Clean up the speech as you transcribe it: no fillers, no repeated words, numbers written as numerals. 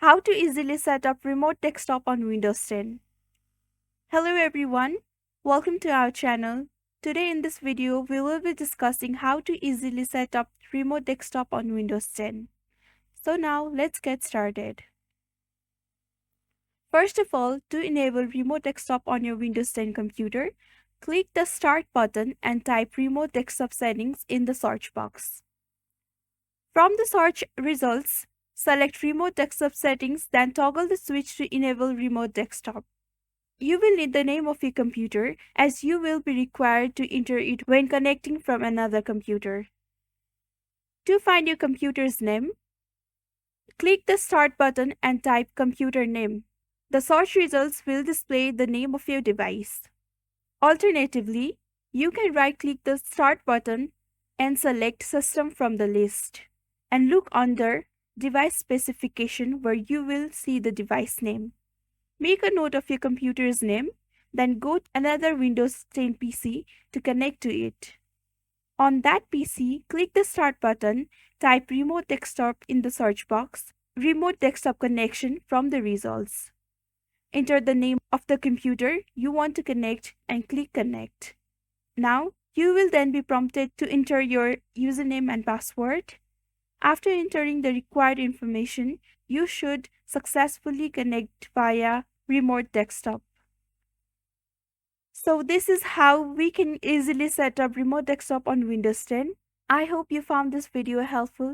How to easily set up remote desktop on Windows 10. Hello everyone, welcome to our channel. Today in this video, we will be discussing how to easily set up remote desktop on Windows 10. So now let's get started. First of all, to enable remote desktop on your Windows 10 computer, click the Start button and type Remote Desktop Settings in the search box. From the search results, select Remote Desktop Settings, then toggle the switch to enable Remote Desktop. You will need the name of your computer as you will be required to enter it when connecting from another computer. To find your computer's name, click the Start button and type computer name. The search results will display the name of your device. Alternatively, you can right-click the Start button and select System from the list and look under Device Specification where you will see the device name. Make a note of your computer's name, then go to another Windows 10 PC to connect to it. On that PC, click the Start button, type Remote Desktop in the search box, Remote Desktop Connection from the results. Enter the name of the computer you want to connect and click Connect. Now, you will then be prompted to enter your username and password. After entering the required information, you should successfully connect via remote desktop. So this is how we can easily set up remote desktop on Windows 10. I hope you found this video helpful.